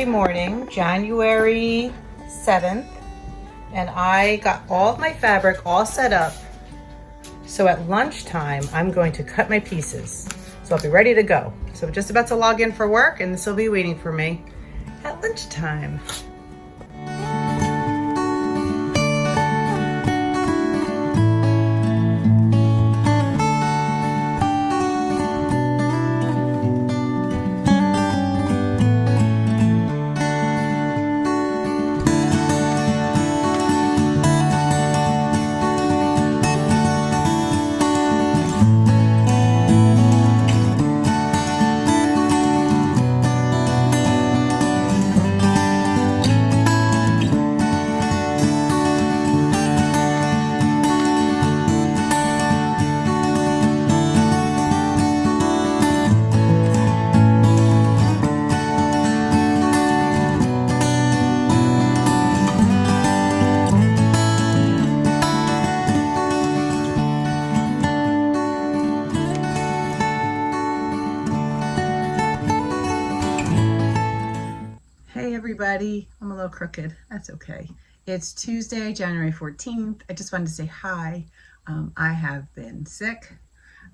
morning, January 7th, and I got all of my fabric all set up. So at lunchtime, I'm going to cut my pieces. So I'll be ready to go. So I'm just about to log in for work, and this will be waiting for me at lunchtime. Hey everybody, I'm a little crooked, that's okay. It's Tuesday, January 14th. I just wanted to say hi. I have been sick.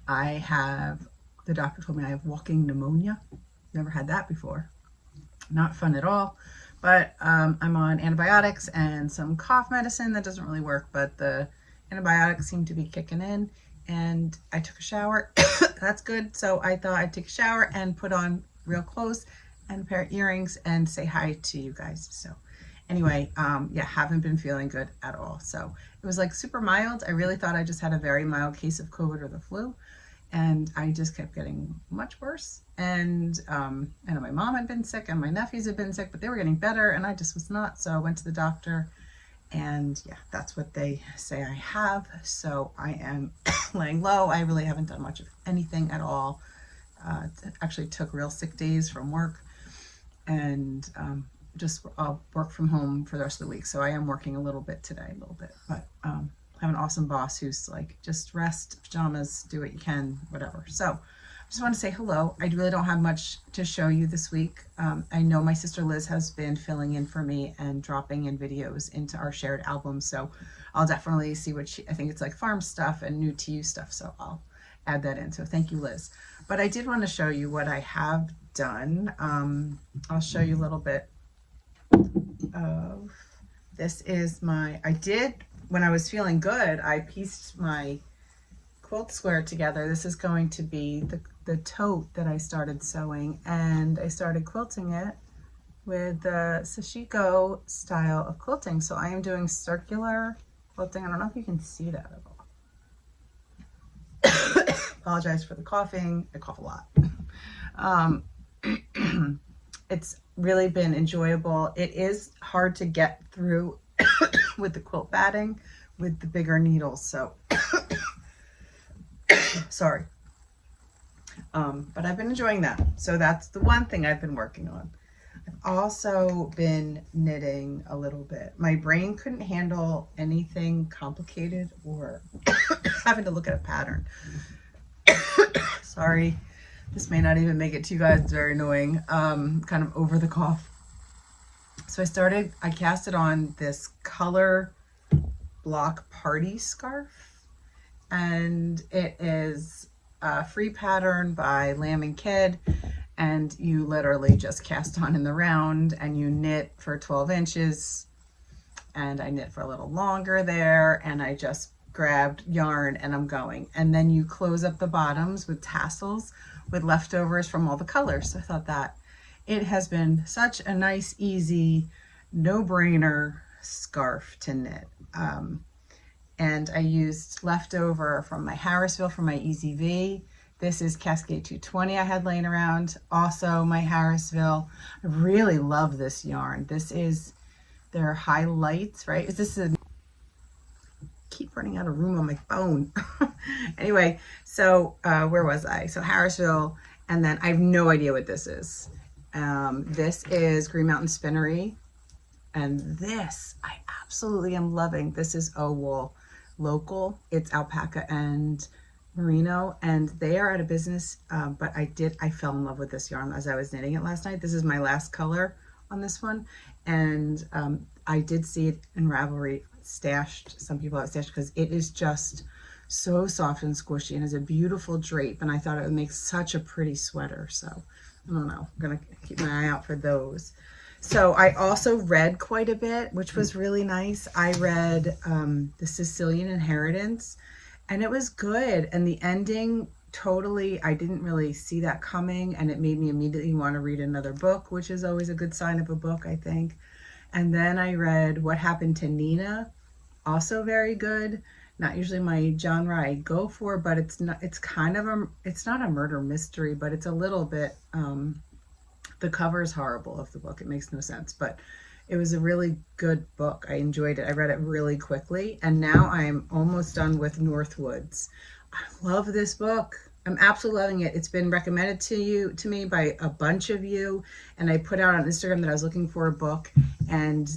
The doctor told me I have walking pneumonia. Never had that before. Not fun at all, but I'm on antibiotics and some cough medicine that doesn't really work, but the antibiotics seem to be kicking in, and I took a shower. That's good. So I thought I'd take a shower and put on real clothes and a pair of earrings and say hi to you guys. So anyway, yeah, haven't been feeling good at all. So it was like super mild. I really thought I just had a very mild case of COVID or the flu, and I just kept getting much worse. And I know my mom had been sick and my nephews had been sick, but they were getting better and I just was not. So I went to the doctor, and yeah, that's what they say I have. So I am laying low. I really haven't done much of anything at all. Actually took real sick days from work, and just I'll work from home for the rest of the week. So I am working a little bit today, but I have an awesome boss who's like, just rest, pajamas, do what you can, whatever. So I just want to say hello. I really don't have much to show you this week. I know my sister Liz has been filling in for me and dropping in videos into our shared album. So I'll definitely see what I think it's like farm stuff and new to you stuff. So I'll add that in. So thank you, Liz. But I did want to show you what I have done. I'll show you a little bit of, this is when I was feeling good, I pieced my quilt square together. This is going to be the tote that I started sewing, and I started quilting it with the sashiko style of quilting. So I am doing circular quilting. I don't know if you can see that at all. Apologize for the coughing. I cough a lot. It's really been enjoyable. It is hard to get through with the quilt batting with the bigger needles. So sorry. But I've been enjoying that. So that's the one thing I've been working on. I've also been knitting a little bit. My brain couldn't handle anything complicated or having to look at a pattern. Sorry, this may not even make it to you guys. It's very annoying. Kind of over the cough. So I casted on this color block party scarf, and it is a free pattern by Lamb & Kid, and you literally just cast on in the round and you knit for 12 inches, and I knit for a little longer there, and I just grabbed yarn and I'm going. And then you close up the bottoms with tassels with leftovers from all the colors. So I thought that it has been such a nice, easy, no-brainer scarf to knit. And I used leftover from my Harrisville for my Easy V. This is Cascade 220 I had laying around. Also my Harrisville. I really love this yarn. This is their highlights, right? This is keep running out of room on my phone. Anyway, so where was I? So Harrisville, and then I have no idea what this is. This is Green Mountain Spinnery, and this I absolutely am loving. This is O Wool Local. It's alpaca and merino, and they are out of business, but I fell in love with this yarn as I was knitting it last night. This is my last color on this one. And I did see it in Ravelry stashed. Some people have stashed because it is just so soft and squishy and has a beautiful drape. And I thought it would make such a pretty sweater. So I don't know. I'm going to keep my eye out for those. So I also read quite a bit, which was really nice. I read The Sicilian Inheritance, and it was good. And the ending, totally, I didn't really see that coming, and it made me immediately want to read another book, which is always a good sign of a book, I think. And then I read What Happened to Nina, also very good. Not usually my genre I go for, but it's kind of it's not a murder mystery, but it's a little bit, the cover is horrible of the book. It makes no sense, but it was a really good book. I enjoyed it. I read it really quickly, and now I'm almost done with Northwoods. I love this book. I'm absolutely loving it. It's been recommended to me by a bunch of you, and I put out on Instagram that I was looking for a book, and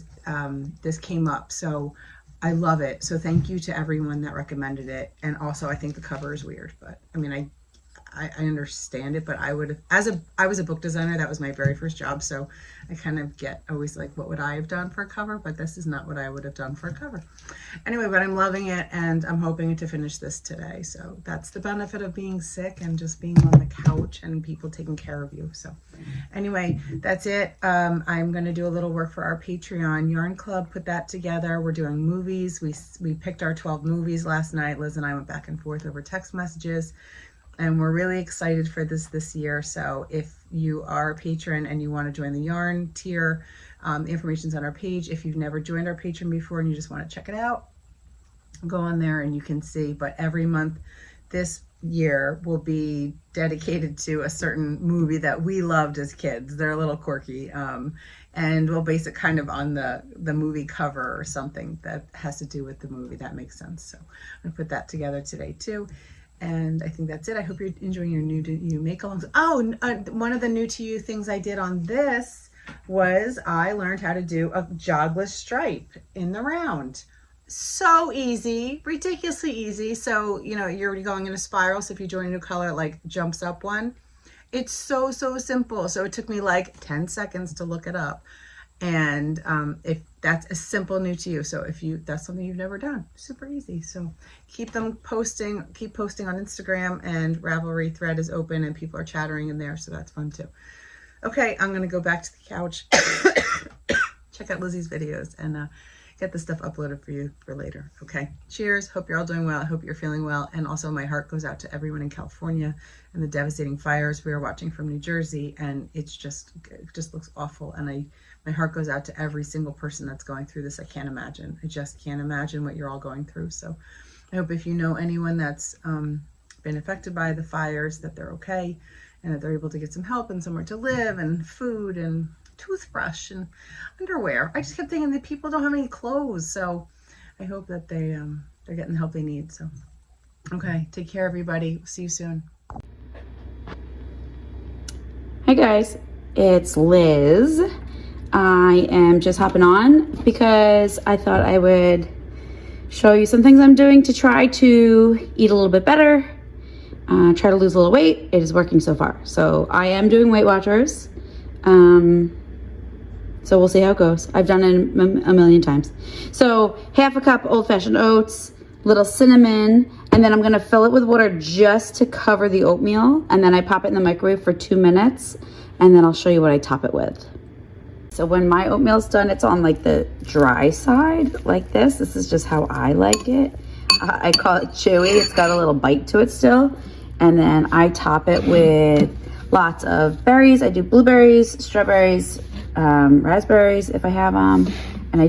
this came up. So I love it. So thank you to everyone that recommended it. And also, I think the cover is weird, but I mean, I understand it, but I was a book designer. That was my very first job. So I kind of get always like, what would I have done for a cover? But this is not what I would have done for a cover. Anyway, but I'm loving it, and I'm hoping to finish this today. So that's the benefit of being sick and just being on the couch and people taking care of you. So anyway, that's it. I'm going to do a little work for our Patreon Yarn Club, put that together. We're doing movies. We picked our 12 movies last night. Liz and I went back and forth over text messages. And we're really excited for this year. So if you are a patron and you want to join the yarn tier, the information's on our page. If you've never joined our Patreon before and you just want to check it out, go on there and you can see. But every month this year will be dedicated to a certain movie that we loved as kids. They're a little quirky. And we'll base it kind of on the movie cover or something that has to do with the movie. That makes sense. So I'm going to put that together today too. And I think that's it. I hope you're enjoying your new to you make-alongs. Oh, one of the new to you things I did on this was I learned how to do a jogless stripe in the round. So easy, ridiculously easy. So, you know, you're already going in a spiral. So if you join a new color, it like jumps up one. It's so simple. So it took me like 10 seconds to look it up. And if that's a simple new to you, so if that's something you've never done, super easy. So keep posting on Instagram, and Ravelry thread is open and people are chattering in there, so that's fun too. Okay, I'm gonna go back to the couch, check out Lizzie's videos, and get the stuff uploaded for you for later. Okay, cheers. Hope you're all doing well. I hope you're feeling well. And also my heart goes out to everyone in California and the devastating fires we are watching from New Jersey. And it just looks awful. And my heart goes out to every single person that's going through this. I can't imagine. I just can't imagine what you're all going through. So I hope if you know anyone that's been affected by the fires, that they're okay and that they're able to get some help and somewhere to live and food and toothbrush and underwear. I just kept thinking that people don't have any clothes, so I hope that they're getting the help they need. So okay, take care everybody. See you soon. Hi guys, it's Liz. I am just hopping on because I thought I would show you some things I'm doing to try to eat a little bit better, try to lose a little weight. It is working so far. So I am doing Weight Watchers. So we'll see how it goes. I've done it a million times. So half a cup old-fashioned oats, little cinnamon, and then I'm gonna fill it with water just to cover the oatmeal. And then I pop it in the microwave for 2 minutes, and then I'll show you what I top it with. So when my oatmeal's done, it's on like the dry side, like this. This is just how I like it. I call it chewy. It's got a little bite to it still. And then I top it with lots of berries. I do blueberries, strawberries, raspberries if I have them. And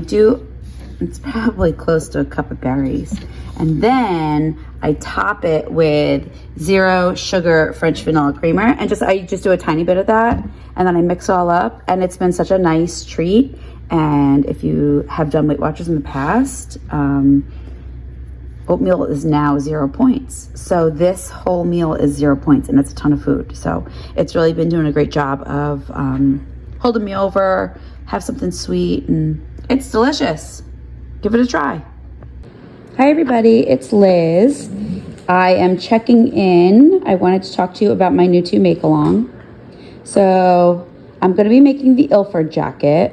it's probably close to a cup of berries. And then I top it with 0 sugar French vanilla creamer. And I just do a tiny bit of that. And then I mix it all up. And it's been such a nice treat. And if you have done Weight Watchers in the past, oatmeal is now 0 points. So this whole meal is 0 points, and it's a ton of food. So it's really been doing a great job of holding me over, have something sweet, and it's delicious. Give it a try. Hi everybody, it's Liz. I am checking in. I wanted to talk to you about my new to make along. So I'm going to be making the Ilford jacket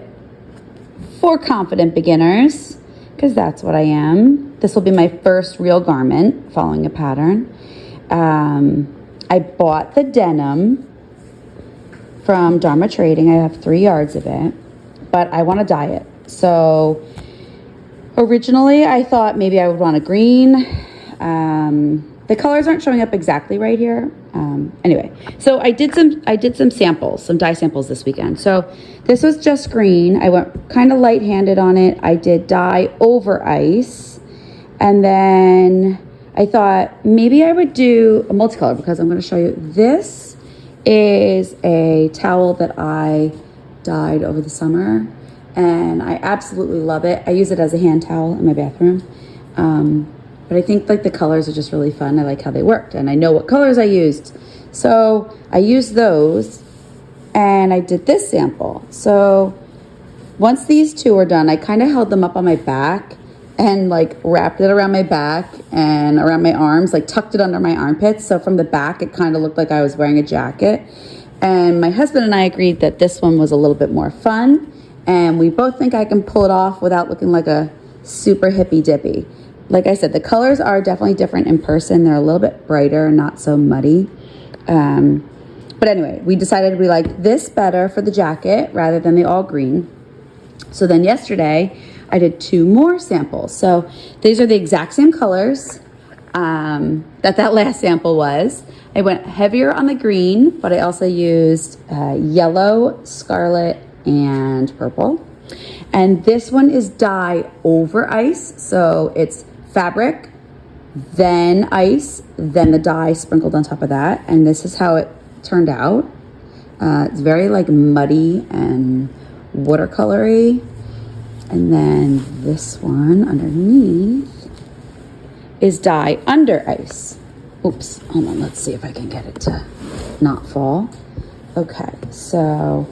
for confident beginners, because that's what I am. This will be my first real garment following a pattern. I bought the denim from Dharma Trading. I have 3 yards of it, but I want to dye it. So originally I thought maybe I would want a green. The colors aren't showing up exactly right here. Anyway, so I did some samples, some dye samples this weekend. So this was just green. I went kind of light-handed on it. I did dye over ice, and then I thought maybe I would do a multicolor, because I'm going to show you. This is a towel that I dyed over the summer, and I absolutely love it. I use it as a hand towel in my bathroom. But I think like the colors are just really fun. I like how they worked, and I know what colors I used. So I used those, and I did this sample. So once these 2 were done, I kind of held them up on my back and like wrapped it around my back and around my arms, like tucked it under my armpits. So from the back, it kind of looked like I was wearing a jacket. And my husband and I agreed that this one was a little bit more fun, and we both think I can pull it off without looking like a super hippy dippy. Like I said, the colors are definitely different in person. They're a little bit brighter and not so muddy. But anyway, we decided we liked this better for the jacket rather than the all green. So then yesterday, I did 2 more samples. So these are the exact same colors that last sample was. I went heavier on the green, but I also used yellow, scarlet, and purple. And this one is dye over ice. So it's fabric, then ice, then the dye sprinkled on top of that. And this is how it turned out. It's very like muddy and watercolory. And then this one underneath is dye under ice. Oops, hold on, let's see if I can get it to not fall. Okay, so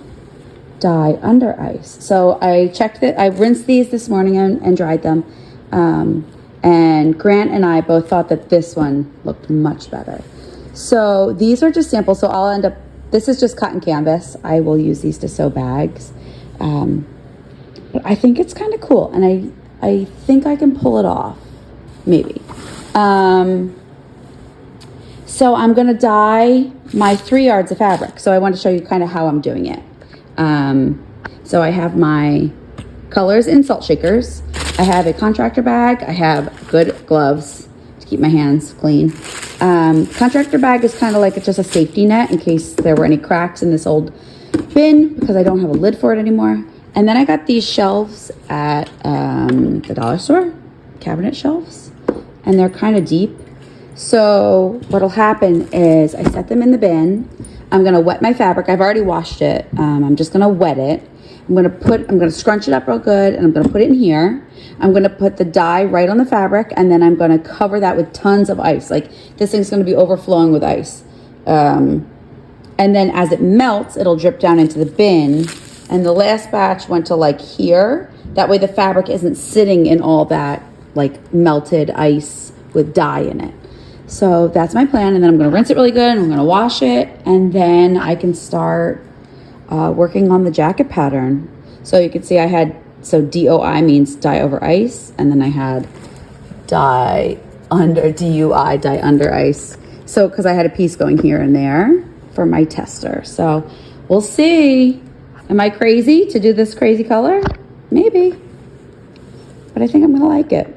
dye under ice. So I checked it, I rinsed these this morning and dried them. And Grant and I both thought that this one looked much better. So these are just samples. So I'll end up, this is just cotton canvas. I will use these to sew bags. But I think it's kind of cool. And I think I can pull it off, maybe. So I'm gonna dye my 3 yards of fabric. So I want to show you kind of how I'm doing it. So I have my colors in salt shakers. I have a contractor bag. I have good gloves to keep my hands clean. Contractor bag is kind of like just a safety net in case there were any cracks in this old bin, because I don't have a lid for it anymore. And then I got these shelves at the dollar store, cabinet shelves, and they're kind of deep. So what'll happen is I set them in the bin. I'm gonna wet my fabric. I've already washed it. I'm just gonna wet it. I'm gonna scrunch it up real good, and I'm gonna put it in here. I'm gonna put the dye right on the fabric, and then I'm gonna cover that with tons of ice. Like this thing's gonna be overflowing with ice. And then as it melts, it'll drip down into the bin. And the last batch went to like here. That way the fabric isn't sitting in all that like melted ice with dye in it. So that's my plan. And then I'm gonna rinse it really good, and I'm gonna wash it, and then I can start working on the jacket pattern. So you can see I had, so DOI means dye over ice, and then I had dye under, DUI, dye under ice. So because I had a piece going here and there for my tester. So we'll see. Am I crazy to do this crazy color? Maybe. But I think I'm gonna like it.